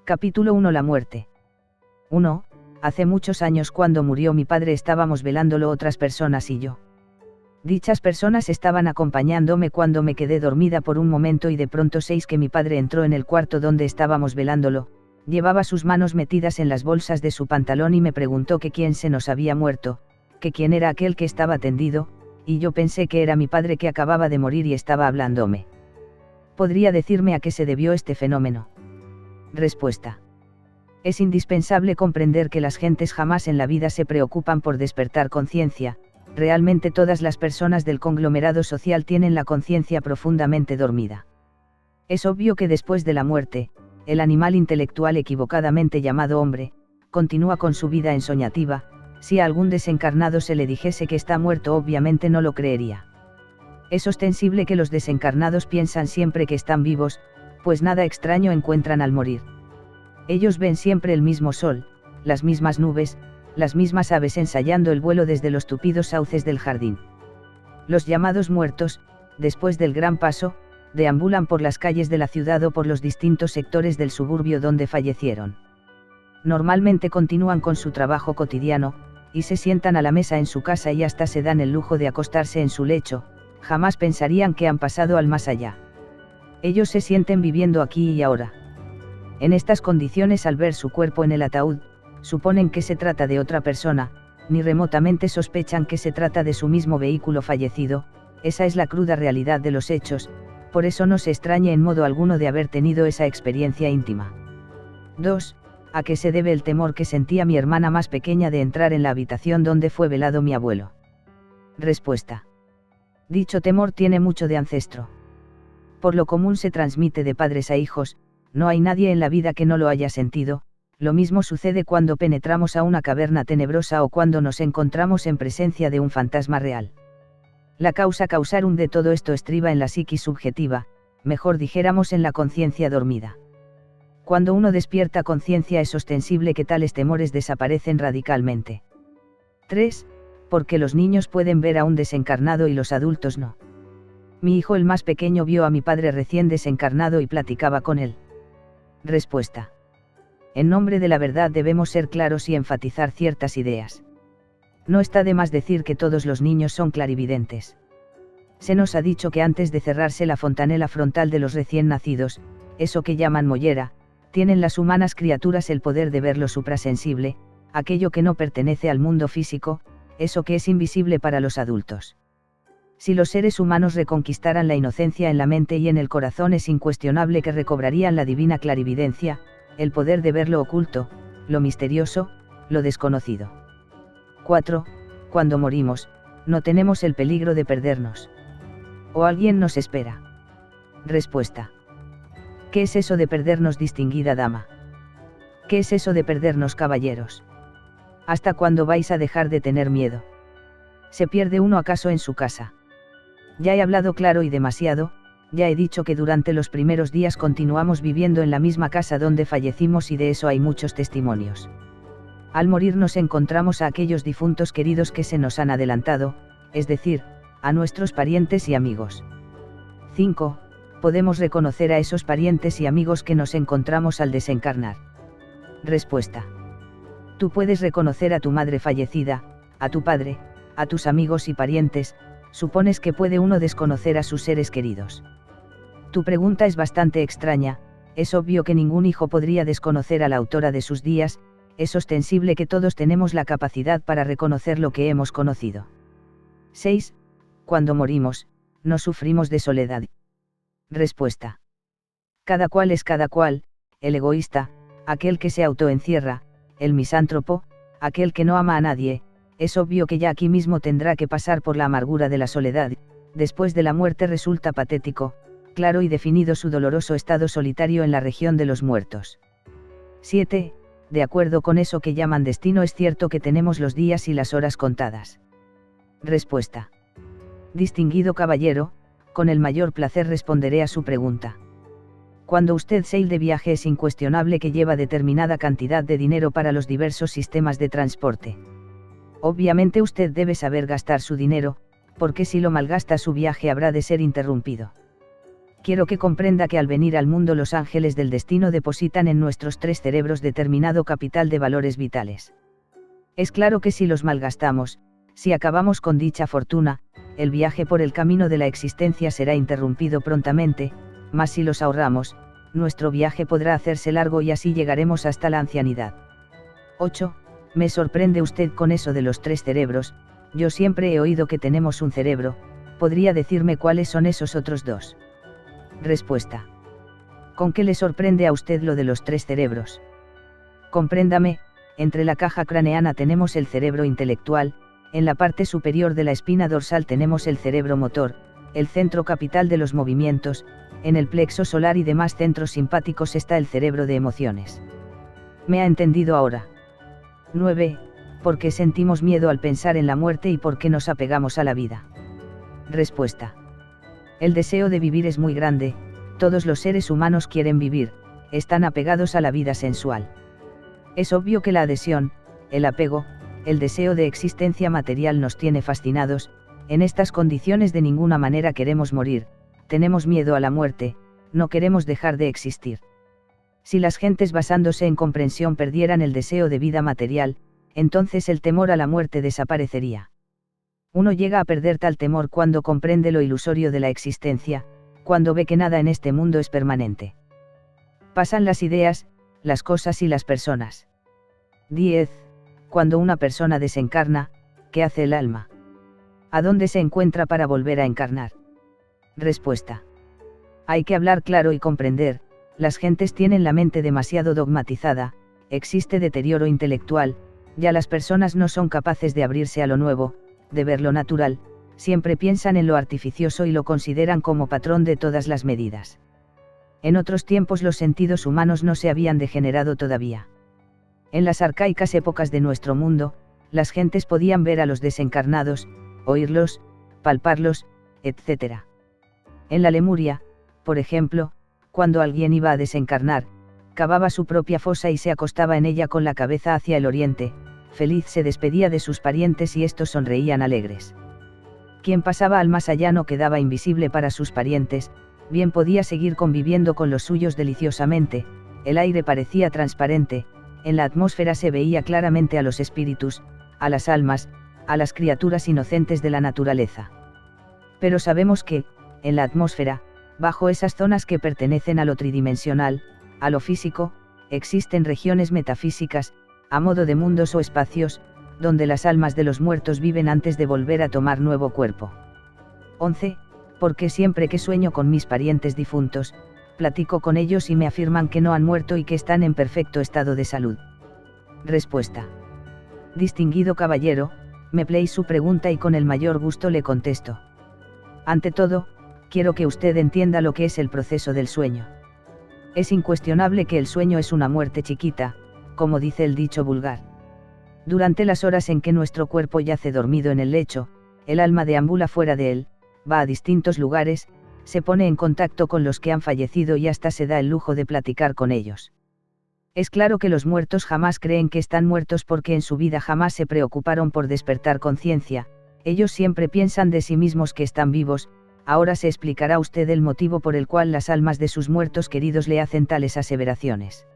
Capítulo 1. La muerte. 1. Hace muchos años, cuando murió mi padre, estábamos velándolo otras personas y yo. Dichas personas estaban acompañándome cuando me quedé dormida por un momento y de pronto que mi padre entró en el cuarto donde estábamos velándolo, llevaba sus manos metidas en las bolsas de su pantalón y me preguntó que quién se nos había muerto, que quién era aquel que estaba tendido, y yo pensé que era mi padre que acababa de morir y estaba hablándome. ¿Podría decirme a qué se debió este fenómeno? Respuesta. Es indispensable comprender que las gentes jamás en la vida se preocupan por despertar conciencia. Realmente todas las personas del conglomerado social tienen la conciencia profundamente dormida. Es obvio que después de la muerte, el animal intelectual equivocadamente llamado hombre, continúa con su vida ensoñativa. Si a algún desencarnado se le dijese que está muerto, obviamente no lo creería. Es ostensible que los desencarnados piensan siempre que están vivos, pues nada extraño encuentran al morir. Ellos ven siempre el mismo sol, las mismas nubes, las mismas aves ensayando el vuelo desde los tupidos sauces del jardín. Los llamados muertos, después del gran paso, deambulan por las calles de la ciudad o por los distintos sectores del suburbio donde fallecieron. Normalmente continúan con su trabajo cotidiano, y se sientan a la mesa en su casa y hasta se dan el lujo de acostarse en su lecho. Jamás pensarían que han pasado al más allá. Ellos se sienten viviendo aquí y ahora. En estas condiciones, al ver su cuerpo en el ataúd, suponen que se trata de otra persona, ni remotamente sospechan que se trata de su mismo vehículo fallecido. Esa es la cruda realidad de los hechos, por eso no se extrañe en modo alguno de haber tenido esa experiencia íntima. 2. ¿A qué se debe el temor que sentía mi hermana más pequeña de entrar en la habitación donde fue velado mi abuelo? Respuesta. Dicho temor tiene mucho de ancestro. Por lo común se transmite de padres a hijos, no hay nadie en la vida que no lo haya sentido. Lo mismo sucede cuando penetramos a una caverna tenebrosa o cuando nos encontramos en presencia de un fantasma real. La causa causarum de todo esto estriba en la psiquis subjetiva, mejor dijéramos en la conciencia dormida. Cuando uno despierta conciencia, es ostensible que tales temores desaparecen radicalmente. 3. Porque los niños pueden ver a un desencarnado y los adultos no. Mi hijo el más pequeño vio a mi padre recién desencarnado y platicaba con él. Respuesta. En nombre de la verdad debemos ser claros y enfatizar ciertas ideas. No está de más decir que todos los niños son clarividentes. Se nos ha dicho que antes de cerrarse la fontanela frontal de los recién nacidos, eso que llaman mollera, tienen las humanas criaturas el poder de ver lo suprasensible, aquello que no pertenece al mundo físico, eso que es invisible para los adultos. Si los seres humanos reconquistaran la inocencia en la mente y en el corazón, es incuestionable que recobrarían la divina clarividencia, el poder de ver lo oculto, lo misterioso, lo desconocido. 4. Cuando morimos, no tenemos el peligro de perdernos. ¿O alguien nos espera? Respuesta. ¿Qué es eso de perdernos, distinguida dama? ¿Qué es eso de perdernos, caballeros? ¿Hasta cuándo vais a dejar de tener miedo? ¿Se pierde uno acaso en su casa? Ya he hablado claro y demasiado. Ya he dicho que durante los primeros días continuamos viviendo en la misma casa donde fallecimos, y de eso hay muchos testimonios. Al morir nos encontramos a aquellos difuntos queridos que se nos han adelantado, es decir, a nuestros parientes y amigos. 5. Podemos reconocer a esos parientes y amigos que nos encontramos al desencarnar. Respuesta. Tú puedes reconocer a tu madre fallecida, a tu padre, a tus amigos y parientes. Supones que puede uno desconocer a sus seres queridos. Tu pregunta es bastante extraña. Es obvio que ningún hijo podría desconocer a la autora de sus días. Es ostensible que todos tenemos la capacidad para reconocer lo que hemos conocido. 6. Cuando morimos, no sufrimos de soledad. Respuesta. Cada cual es cada cual, el egoísta, aquel que se autoencierra, el misántropo, aquel que no ama a nadie. Es obvio que ya aquí mismo tendrá que pasar por la amargura de la soledad. Después de la muerte resulta patético, claro y definido su doloroso estado solitario en la región de los muertos. 7. De acuerdo con eso que llaman destino, es cierto que tenemos los días y las horas contadas. Respuesta. Distinguido caballero, con el mayor placer responderé a su pregunta. Cuando usted sale de viaje, es incuestionable que lleva determinada cantidad de dinero para los diversos sistemas de transporte. Obviamente usted debe saber gastar su dinero, porque si lo malgasta, su viaje habrá de ser interrumpido. Quiero que comprenda que al venir al mundo los ángeles del destino depositan en nuestros 3 cerebros determinado capital de valores vitales. Es claro que si los malgastamos, si acabamos con dicha fortuna, el viaje por el camino de la existencia será interrumpido prontamente, mas si los ahorramos, nuestro viaje podrá hacerse largo y así llegaremos hasta la ancianidad. 8. Me sorprende usted con eso de los 3 cerebros, yo siempre he oído que tenemos un cerebro, ¿podría decirme cuáles son esos otros 2? Respuesta. ¿Con qué le sorprende a usted lo de los 3 cerebros? Compréndame, entre la caja craneana tenemos el cerebro intelectual, en la parte superior de la espina dorsal tenemos el cerebro motor, el centro capital de los movimientos, en el plexo solar y demás centros simpáticos está el cerebro de emociones. ¿Me ha entendido ahora? 9. ¿Por qué sentimos miedo al pensar en la muerte y por qué nos apegamos a la vida? Respuesta. El deseo de vivir es muy grande, todos los seres humanos quieren vivir, están apegados a la vida sensual. Es obvio que la adhesión, el apego, el deseo de existencia material nos tiene fascinados, en estas condiciones de ninguna manera queremos morir, tenemos miedo a la muerte, no queremos dejar de existir. Si las gentes basándose en comprensión perdieran el deseo de vida material, entonces el temor a la muerte desaparecería. Uno llega a perder tal temor cuando comprende lo ilusorio de la existencia, cuando ve que nada en este mundo es permanente. Pasan las ideas, las cosas y las personas. 10. Cuando una persona desencarna, ¿qué hace el alma? ¿A dónde se encuentra para volver a encarnar? Respuesta. Hay que hablar claro y comprender, las gentes tienen la mente demasiado dogmatizada, existe deterioro intelectual, ya las personas no son capaces de abrirse a lo nuevo, de ver lo natural, siempre piensan en lo artificioso y lo consideran como patrón de todas las medidas. En otros tiempos los sentidos humanos no se habían degenerado todavía. En las arcaicas épocas de nuestro mundo, las gentes podían ver a los desencarnados, oírlos, palparlos, etc. En la Lemuria, por ejemplo, cuando alguien iba a desencarnar, cavaba su propia fosa y se acostaba en ella con la cabeza hacia el oriente, feliz se despedía de sus parientes y estos sonreían alegres. Quien pasaba al más allá no quedaba invisible para sus parientes, bien podía seguir conviviendo con los suyos deliciosamente, el aire parecía transparente, en la atmósfera se veía claramente a los espíritus, a las almas, a las criaturas inocentes de la naturaleza. Pero sabemos que, en la atmósfera, bajo esas zonas que pertenecen a lo tridimensional, a lo físico, existen regiones metafísicas, a modo de mundos o espacios, donde las almas de los muertos viven antes de volver a tomar nuevo cuerpo. 11. Porque siempre que sueño con mis parientes difuntos, platico con ellos y me afirman que no han muerto y que están en perfecto estado de salud. Respuesta. Distinguido caballero, me place su pregunta y con el mayor gusto le contesto. Ante todo, quiero que usted entienda lo que es el proceso del sueño. Es incuestionable que el sueño es una muerte chiquita, como dice el dicho vulgar. Durante las horas en que nuestro cuerpo yace dormido en el lecho, el alma deambula fuera de él, va a distintos lugares, se pone en contacto con los que han fallecido y hasta se da el lujo de platicar con ellos. Es claro que los muertos jamás creen que están muertos porque en su vida jamás se preocuparon por despertar conciencia, ellos siempre piensan de sí mismos que están vivos. Ahora se explicará usted el motivo por el cual las almas de sus muertos queridos le hacen tales aseveraciones.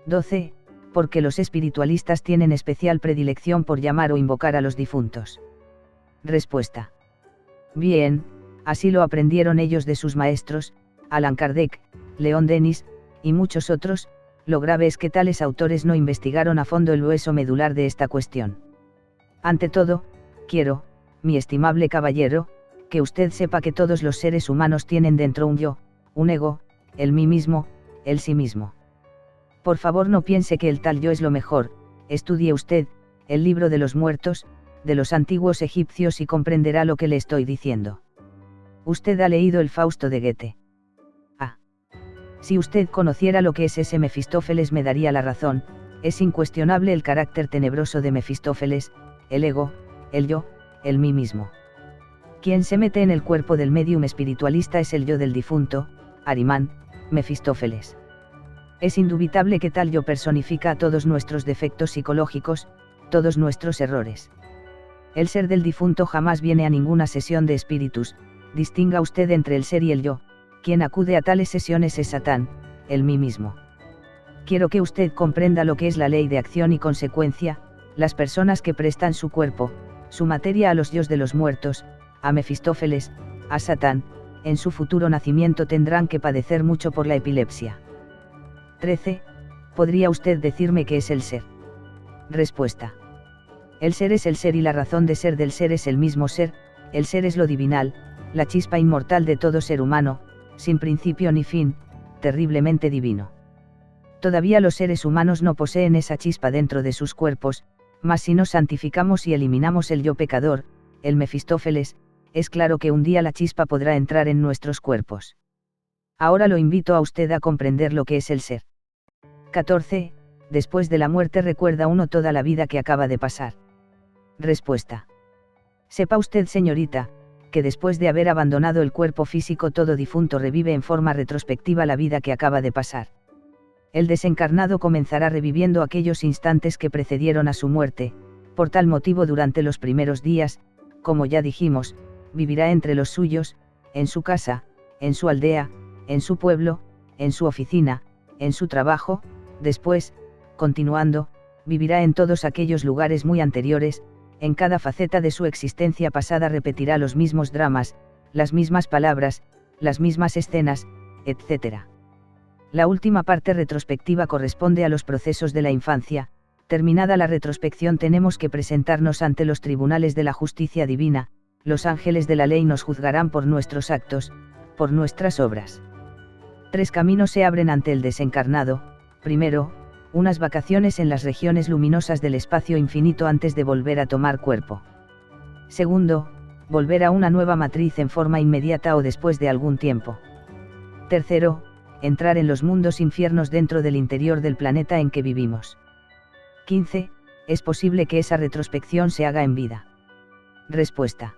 12. Porque los espiritualistas tienen especial predilección por llamar o invocar a los difuntos. Respuesta. Bien, así lo aprendieron ellos de sus maestros, Allan Kardec, Leon Denis, y muchos otros. Lo grave es que tales autores no investigaron a fondo el hueso medular de esta cuestión. Ante todo, quiero, mi estimable caballero, que usted sepa que todos los seres humanos tienen dentro un yo, un ego, el mí mismo, el sí mismo. Por favor no piense que el tal yo es lo mejor, estudie usted, el libro de los muertos, de los antiguos egipcios y comprenderá lo que le estoy diciendo. Usted ha leído el Fausto de Goethe. Ah. Si usted conociera lo que es ese Mefistófeles me daría la razón, es incuestionable el carácter tenebroso de Mefistófeles, el ego, el yo, el mí mismo. Quien se mete en el cuerpo del médium espiritualista es el yo del difunto, Arimán, Mefistófeles. Es indubitable que tal yo personifica a todos nuestros defectos psicológicos, todos nuestros errores. El ser del difunto jamás viene a ninguna sesión de espíritus, distinga usted entre el ser y el yo, Quien acude a tales sesiones es Satán, el mí mismo. Quiero que usted comprenda lo que es la ley de acción y consecuencia. Las personas que prestan su cuerpo, su materia a los dios de los muertos, a Mefistófeles, a Satán, en su futuro nacimiento tendrán que padecer mucho por la epilepsia. 13. ¿Podría usted decirme qué es el ser? Respuesta. El ser es el ser y la razón de ser del ser es el mismo ser. El ser es lo divinal, la chispa inmortal de todo ser humano, sin principio ni fin, terriblemente divino. Todavía los seres humanos no poseen esa chispa dentro de sus cuerpos, mas si nos santificamos y eliminamos el yo pecador, el Mefistófeles, es claro que un día la chispa podrá entrar en nuestros cuerpos. Ahora lo invito a usted a comprender lo que es el ser. 14. Después de la muerte recuerda uno toda la vida que acaba de pasar. Respuesta. Sepa usted, señorita, que después de haber abandonado el cuerpo físico todo difunto revive en forma retrospectiva la vida que acaba de pasar. El desencarnado comenzará reviviendo aquellos instantes que precedieron a su muerte, por tal motivo durante los primeros días, como ya dijimos, vivirá entre los suyos, en su casa, en su aldea, en su pueblo, en su oficina, en su trabajo. Después, continuando, vivirá en todos aquellos lugares muy anteriores. En cada faceta de su existencia pasada repetirá los mismos dramas, las mismas palabras, las mismas escenas, etc. La última parte retrospectiva corresponde a los procesos de la infancia. Terminada la retrospección tenemos que presentarnos ante los tribunales de la justicia divina. Los ángeles de la ley nos juzgarán por nuestros actos, por nuestras obras. 3 caminos se abren ante el desencarnado. Primero, unas vacaciones en las regiones luminosas del espacio infinito antes de volver a tomar cuerpo. Segundo, volver a una nueva matriz en forma inmediata o después de algún tiempo. Tercero, entrar en los mundos infiernos dentro del interior del planeta en que vivimos. 15. ¿Es posible que esa retrospección se haga en vida? Respuesta.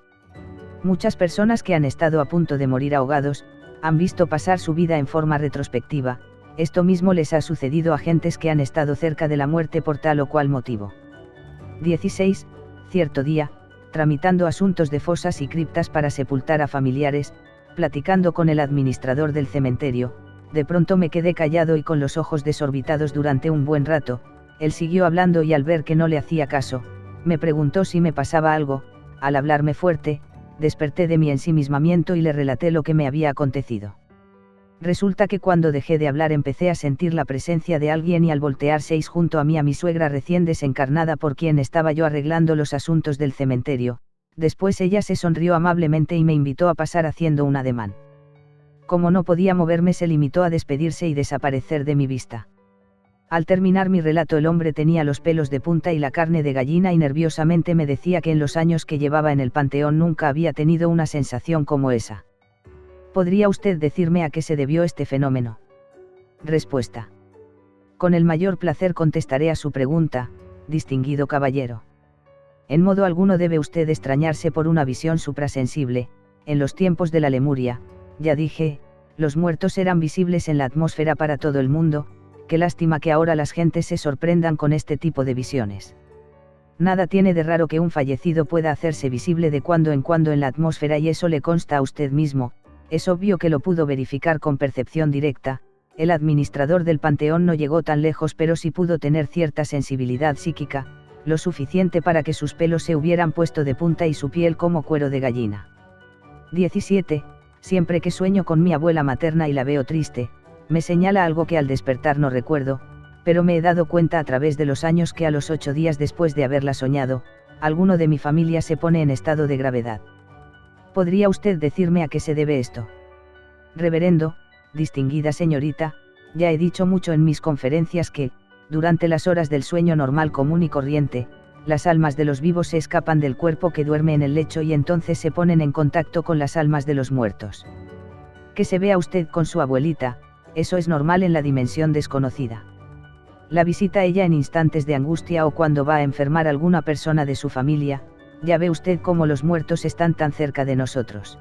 Muchas personas que han estado a punto de morir ahogados, han visto pasar su vida en forma retrospectiva. Esto mismo les ha sucedido a gentes que han estado cerca de la muerte por tal o cual motivo. 16. Cierto día, tramitando asuntos de fosas y criptas para sepultar a familiares, platicando con el administrador del cementerio, de pronto me quedé callado y con los ojos desorbitados durante un buen rato. Él siguió hablando y al ver que no le hacía caso, me preguntó si me pasaba algo. Al hablarme fuerte, desperté de mi ensimismamiento y le relaté lo que me había acontecido. Resulta que cuando dejé de hablar empecé a sentir la presencia de alguien y al voltear junto a mi suegra recién desencarnada por quien estaba yo arreglando los asuntos del cementerio. Después ella se sonrió amablemente y me invitó a pasar haciendo un ademán. Como no podía moverme se limitó a despedirse y desaparecer de mi vista. Al terminar mi relato el hombre tenía los pelos de punta y la carne de gallina y nerviosamente me decía que en los años que llevaba en el panteón nunca había tenido una sensación como esa. ¿Podría usted decirme a qué se debió este fenómeno? Respuesta. Con el mayor placer contestaré a su pregunta, distinguido caballero. En modo alguno debe usted extrañarse por una visión suprasensible. En los tiempos de la Lemuria, ya dije, los muertos eran visibles en la atmósfera para todo el mundo. Qué lástima que ahora las gentes se sorprendan con este tipo de visiones. Nada tiene de raro que un fallecido pueda hacerse visible de cuando en la atmósfera y eso le consta a usted mismo. Es obvio que lo pudo verificar con percepción directa. El administrador del panteón no llegó tan lejos, pero sí pudo tener cierta sensibilidad psíquica, lo suficiente para que sus pelos se hubieran puesto de punta y su piel como cuero de gallina. 17. Siempre que sueño con mi abuela materna y la veo triste, me señala algo que al despertar no recuerdo, pero me he dado cuenta a través de los años que a los 8 días después de haberla soñado, alguno de mi familia se pone en estado de gravedad. ¿Podría usted decirme a qué se debe esto? Reverendo, distinguida señorita, ya he dicho mucho en mis conferencias que, durante las horas del sueño normal común y corriente, las almas de los vivos se escapan del cuerpo que duerme en el lecho y entonces se ponen en contacto con las almas de los muertos. Que se vea usted con su abuelita, eso es normal en la dimensión desconocida. La visita ella en instantes de angustia o cuando va a enfermar alguna persona de su familia. Ya ve usted cómo los muertos están tan cerca de nosotros.